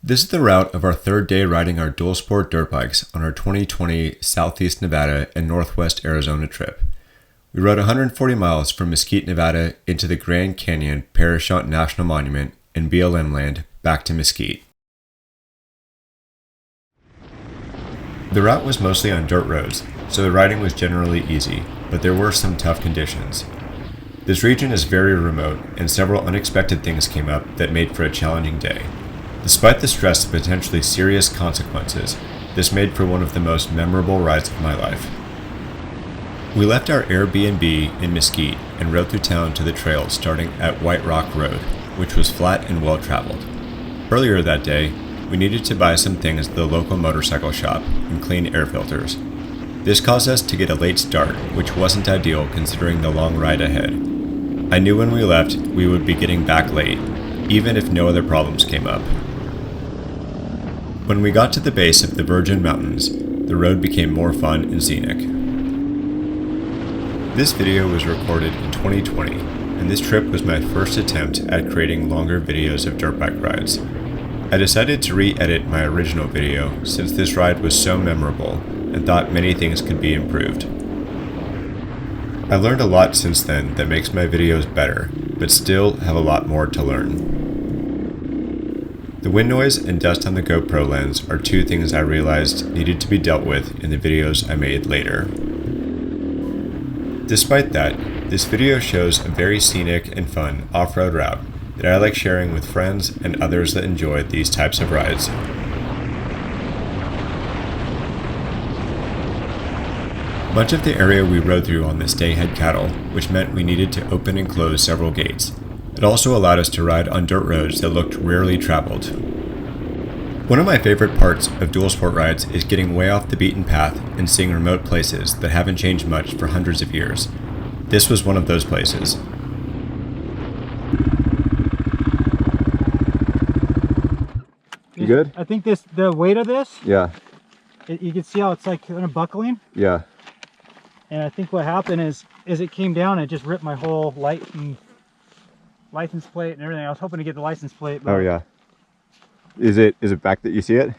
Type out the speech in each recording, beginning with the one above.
This is the route of our third day riding our dual sport dirt bikes on our 2020 Southeast Nevada and Northwest Arizona trip. We rode 140 miles from Mesquite, Nevada into the Grand Canyon-Parashant National Monument and BLM land back to Mesquite. The route was mostly on dirt roads, so the riding was generally easy, but there were some tough conditions. This region is very remote, and several unexpected things came up that made for a challenging day. Despite the stress of potentially serious consequences, this made for one of the most memorable rides of my life. We left our Airbnb in Mesquite and rode through town to the trail starting at White Rock Road, which was flat and well-traveled. Earlier that day, we needed to buy some things at the local motorcycle shop and clean air filters. This caused us to get a late start, which wasn't ideal considering the long ride ahead. I knew when we left we would be getting back late, even if no other problems came up. When we got to the base of the Virgin Mountains, the road became more fun and scenic. This video was recorded in 2020, and this trip was my first attempt at creating longer videos of dirt bike rides. I decided to re-edit my original video since this ride was so memorable and thought many things could be improved. I've learned a lot since then that makes my videos better, but still have a lot more to learn. The wind noise and dust on the GoPro lens are two things I realized needed to be dealt with in the videos I made later. Despite that, this video shows a very scenic and fun off-road route that I like sharing with friends and others that enjoy these types of rides. Much of the area we rode through on this day had cattle, which meant we needed to open and close several gates. It also allowed us to ride on dirt roads that looked rarely traveled. One of my favorite parts of dual sport rides is getting way off the beaten path and seeing remote places that haven't changed much for hundreds of years. This was one of those places. You good? I think the weight of this, Yeah. You can see how it's like kind of buckling. Yeah. And I think what happened is it came down and it just ripped my whole license plate and everything. I was hoping to get the license plate, but Oh yeah. Is it back that you see it?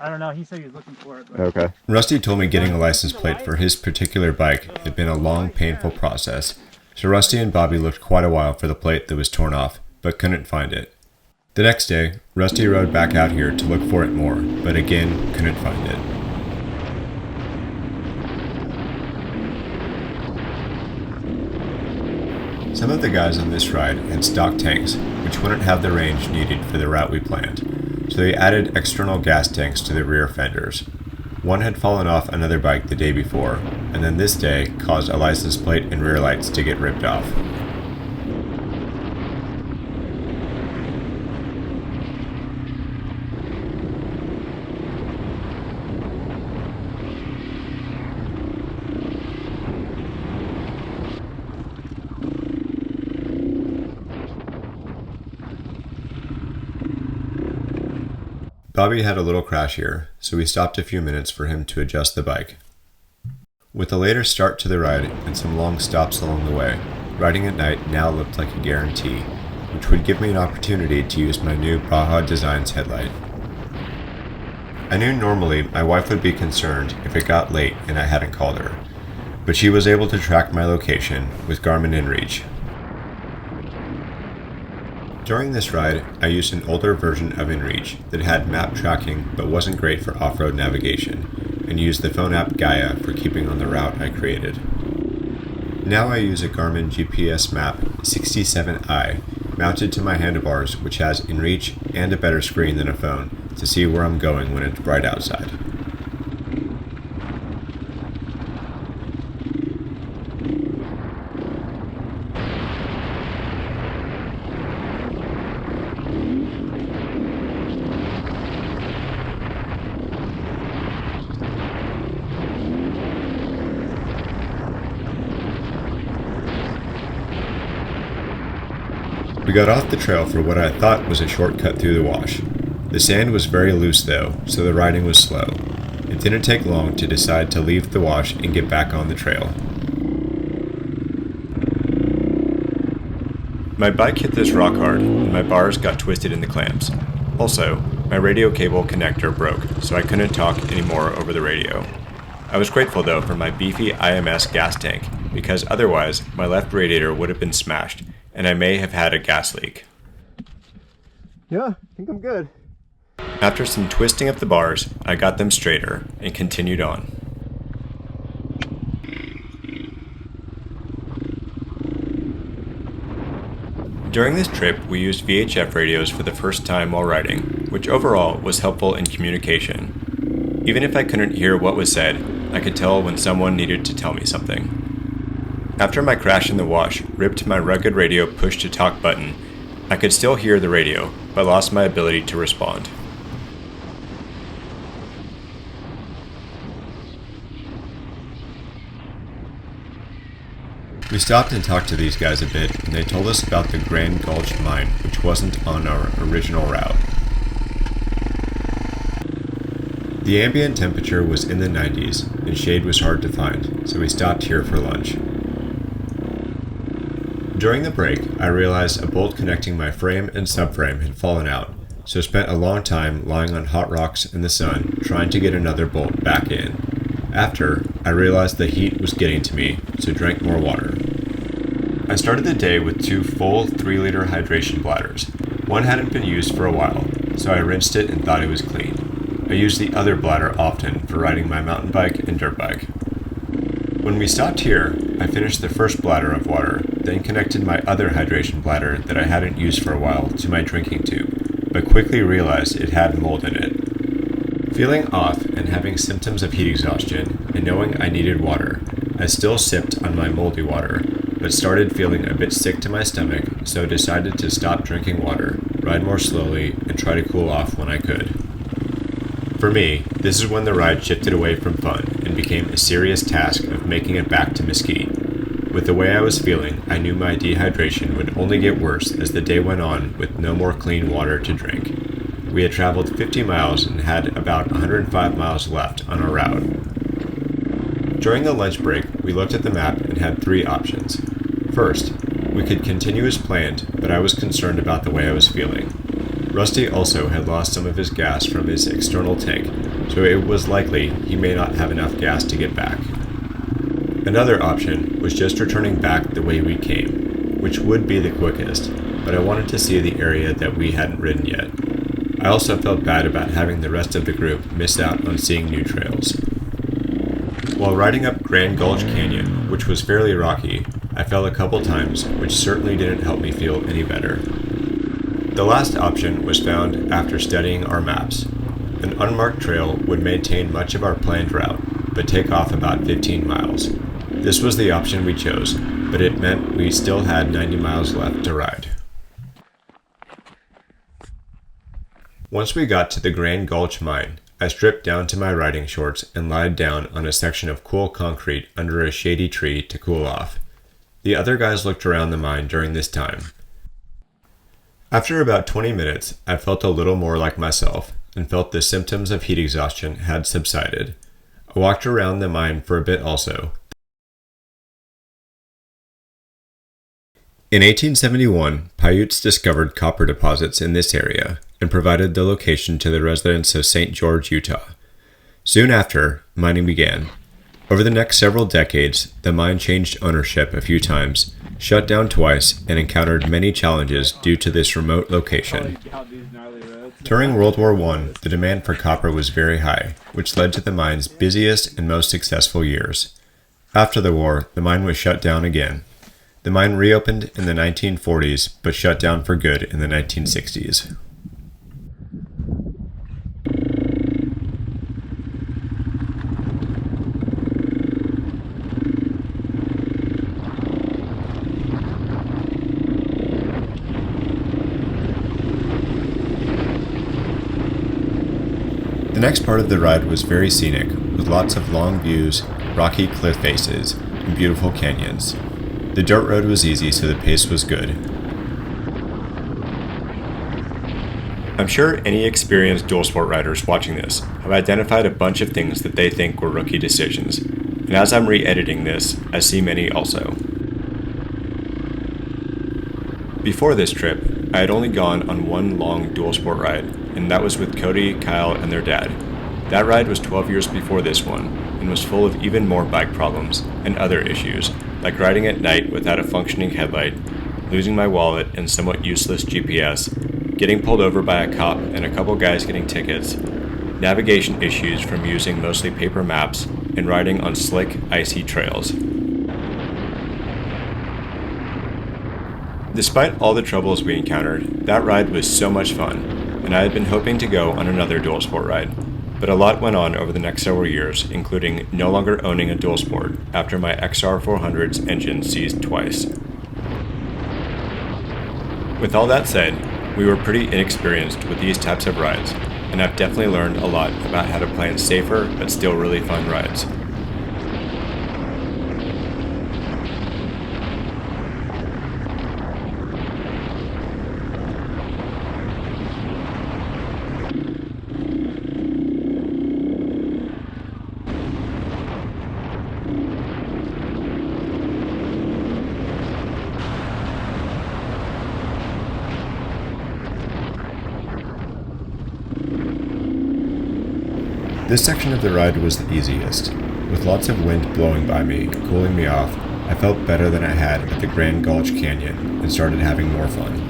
I don't know. He said he was looking for it. But... Okay. Rusty told me getting a license plate for his particular bike had been a long, painful process, so Rusty and Bobby looked quite a while for the plate that was torn off, but couldn't find it. The next day, Rusty rode back out here to look for it more, but again, couldn't find it. Some of the guys on this ride had stock tanks, which wouldn't have the range needed for the route we planned, so they added external gas tanks to the rear fenders. One had fallen off another bike the day before, and then this day caused a license plate and rear lights to get ripped off. Bobby had a little crash here, so we stopped a few minutes for him to adjust the bike. With a later start to the ride and some long stops along the way, riding at night now looked like a guarantee, which would give me an opportunity to use my new Baja Designs headlight. I knew normally my wife would be concerned if it got late and I hadn't called her, but she was able to track my location with Garmin InReach. During this ride, I used an older version of InReach that had map tracking but wasn't great for off-road navigation, and used the phone app Gaia for keeping on the route I created. Now I use a Garmin GPS map 67i mounted to my handlebars, which has InReach and a better screen than a phone to see where I'm going when it's bright outside. We got off the trail for what I thought was a shortcut through the wash. The sand was very loose though, so the riding was slow. It didn't take long to decide to leave the wash and get back on the trail. My bike hit this rock hard, and my bars got twisted in the clamps. Also, my radio cable connector broke, so I couldn't talk anymore over the radio. I was grateful though for my beefy IMS gas tank, because otherwise my left radiator would have been smashed, and I may have had a gas leak. Yeah, I think I'm good. After some twisting of the bars, I got them straighter and continued on. During this trip, we used VHF radios for the first time while riding, which overall was helpful in communication. Even if I couldn't hear what was said, I could tell when someone needed to tell me something. After my crash in the wash ripped my rugged radio push-to-talk button, I could still hear the radio, but lost my ability to respond. We stopped and talked to these guys a bit, and they told us about the Grand Gulch mine, which wasn't on our original route. The ambient temperature was in the 90s, and shade was hard to find, so we stopped here for lunch. During the break, I realized a bolt connecting my frame and subframe had fallen out, so spent a long time lying on hot rocks in the sun trying to get another bolt back in. After, I realized the heat was getting to me, so drank more water. I started the day with 2 full 3-liter hydration bladders. One hadn't been used for a while, so I rinsed it and thought it was clean. I use the other bladder often for riding my mountain bike and dirt bike. When we stopped here, I finished the first bladder of water, then connected my other hydration bladder that I hadn't used for a while to my drinking tube, but quickly realized it had mold in it. Feeling off and having symptoms of heat exhaustion, and knowing I needed water, I still sipped on my moldy water, but started feeling a bit sick to my stomach, so decided to stop drinking water, ride more slowly, and try to cool off when I could. For me, this is when the ride shifted away from fun and became a serious task of making it back to Mesquite. With the way I was feeling, I knew my dehydration would only get worse as the day went on with no more clean water to drink. We had traveled 50 miles and had about 105 miles left on our route. During the lunch break, we looked at the map and had 3 options. First, we could continue as planned, but I was concerned about the way I was feeling. Rusty also had lost some of his gas from his external tank, so it was likely he may not have enough gas to get back. Another option was just returning back the way we came, which would be the quickest, but I wanted to see the area that we hadn't ridden yet. I also felt bad about having the rest of the group miss out on seeing new trails. While riding up Grand Gulch Canyon, which was fairly rocky, I fell a couple times, which certainly didn't help me feel any better. The last option was found after studying our maps. An unmarked trail would maintain much of our planned route, but take off about 15 miles. This was the option we chose, but it meant we still had 90 miles left to ride. Once we got to the Grand Gulch mine, I stripped down to my riding shorts and lied down on a section of cool concrete under a shady tree to cool off. The other guys looked around the mine during this time. After about 20 minutes, I felt a little more like myself and felt the symptoms of heat exhaustion had subsided. I walked around the mine for a bit also. In 1871, Paiutes discovered copper deposits in this area and provided the location to the residents of St. George, Utah. Soon after, mining began. Over the next several decades, the mine changed ownership a few times, shut down twice, and encountered many challenges due to this remote location. During World War I, the demand for copper was very high, which led to the mine's busiest and most successful years. After the war, the mine was shut down again. The mine reopened in the 1940s, but shut down for good in the 1960s. The next part of the ride was very scenic, with lots of long views, rocky cliff faces, and beautiful canyons. The dirt road was easy, so the pace was good. I'm sure any experienced dual sport riders watching this have identified a bunch of things that they think were rookie decisions, and as I'm re-editing this, I see many also. Before this trip, I had only gone on one long dual sport ride, and that was with Cody, Kyle, and their dad. That ride was 12 years before this one, and was full of even more bike problems and other issues, like riding at night without a functioning headlight, losing my wallet and somewhat useless GPS, getting pulled over by a cop and a couple guys getting tickets, navigation issues from using mostly paper maps, and riding on slick, icy trails. Despite all the troubles we encountered, that ride was so much fun, and I had been hoping to go on another dual sport ride. But a lot went on over the next several years, including no longer owning a dual sport after my XR400's engine seized twice. With all that said, we were pretty inexperienced with these types of rides, and I've definitely learned a lot about how to plan safer but still really fun rides. This section of the ride was the easiest. With lots of wind blowing by me, cooling me off, I felt better than I had at the Grand Gulch Canyon and started having more fun.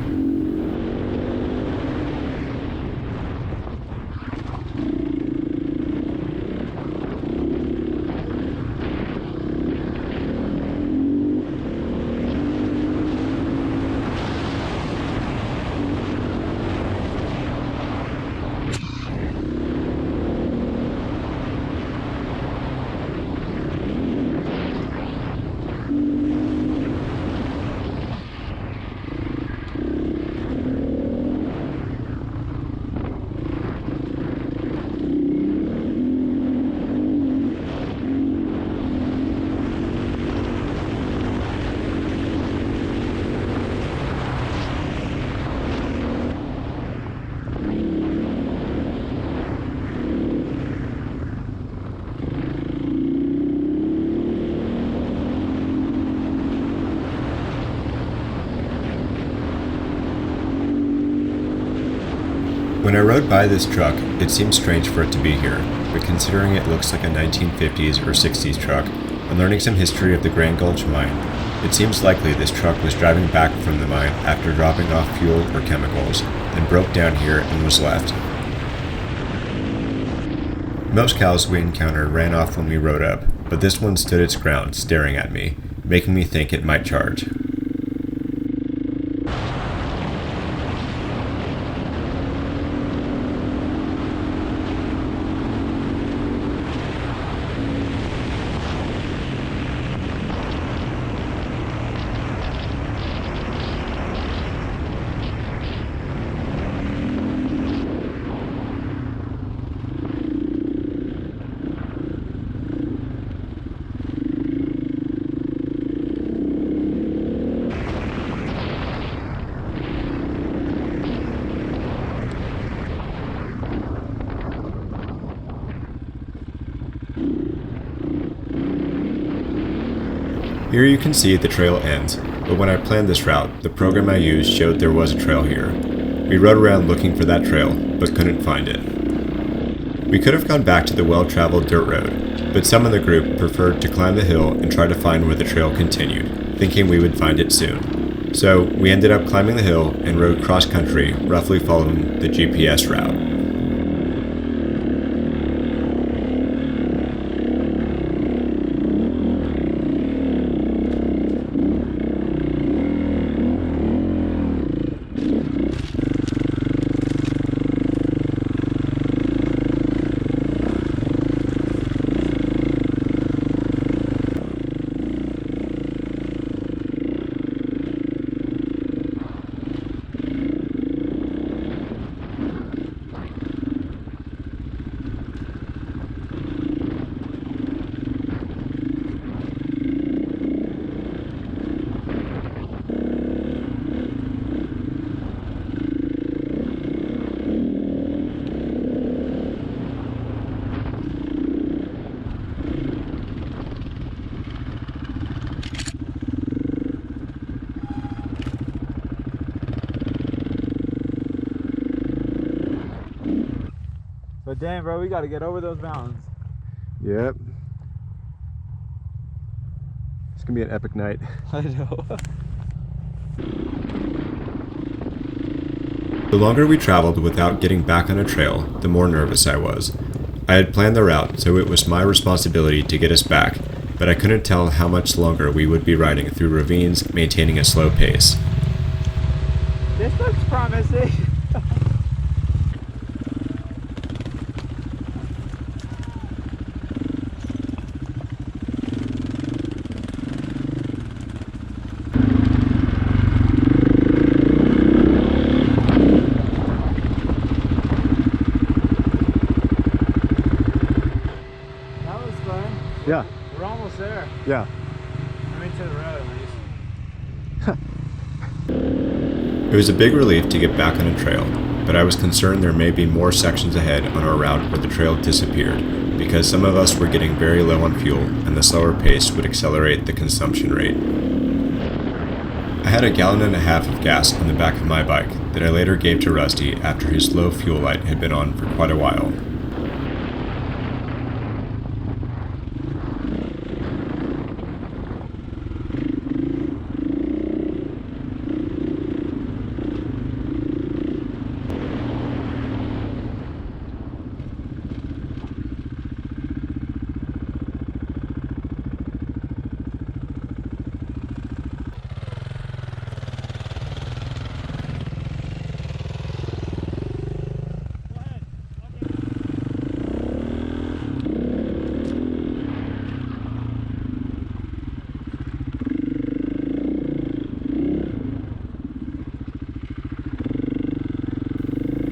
When I rode by this truck, it seemed strange for it to be here, but considering it looks like a 1950s or 60s truck, and learning some history of the Grand Gulch mine, it seems likely this truck was driving back from the mine after dropping off fuel or chemicals, then broke down here and was left. Most cows we encountered ran off when we rode up, but this one stood its ground, staring at me, making me think it might charge. Here you can see the trail ends, but when I planned this route, the program I used showed there was a trail here. We rode around looking for that trail, but couldn't find it. We could have gone back to the well-traveled dirt road, but some in the group preferred to climb the hill and try to find where the trail continued, thinking we would find it soon. So we ended up climbing the hill and rode cross-country, roughly following the GPS route. But dang, bro, we got to get over those mountains. Yep. It's gonna be an epic night. I know. The longer we traveled without getting back on a trail, the more nervous I was. I had planned the route, so it was my responsibility to get us back, but I couldn't tell how much longer we would be riding through ravines, maintaining a slow pace. This looks promising. Yeah. We're almost there. Yeah. I mean, to the road at least. It was a big relief to get back on a trail, but I was concerned there may be more sections ahead on our route where the trail disappeared, because some of us were getting very low on fuel and the slower pace would accelerate the consumption rate. I had 1.5 gallons of gas on the back of my bike that I later gave to Rusty after his low fuel light had been on for quite a while.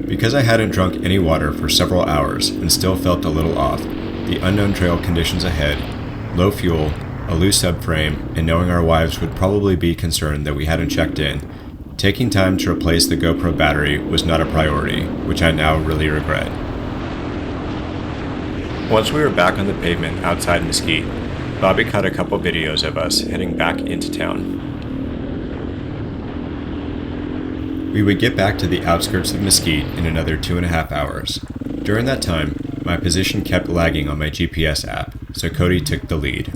Because I hadn't drunk any water for several hours and still felt a little off, the unknown trail conditions ahead, low fuel, a loose subframe, and knowing our wives would probably be concerned that we hadn't checked in, taking time to replace the GoPro battery was not a priority, which I now really regret. Once we were back on the pavement outside Mesquite, Bobby caught a couple videos of us heading back into town. We would get back to the outskirts of Mesquite in another 2.5 hours. During that time, my position kept lagging on my GPS app, so Cody took the lead.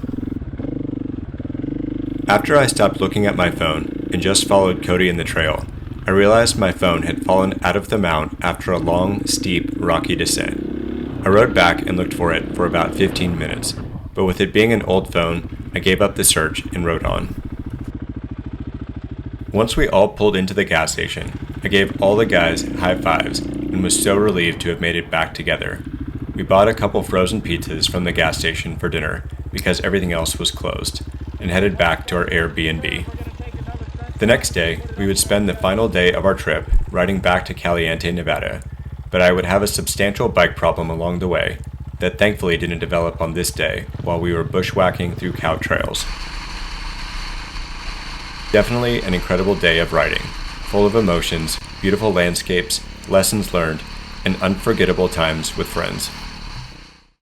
After I stopped looking at my phone and just followed Cody in the trail, I realized my phone had fallen out of the mount after a long, steep, rocky descent. I rode back and looked for it for about 15 minutes, but with it being an old phone, I gave up the search and rode on. Once we all pulled into the gas station, I gave all the guys high fives and was so relieved to have made it back together. We bought a couple frozen pizzas from the gas station for dinner because everything else was closed, and headed back to our Airbnb. The next day, we would spend the final day of our trip riding back to Caliente, Nevada, but I would have a substantial bike problem along the way that thankfully didn't develop on this day while we were bushwhacking through cow trails. Definitely an incredible day of riding, full of emotions, beautiful landscapes, lessons learned, and unforgettable times with friends.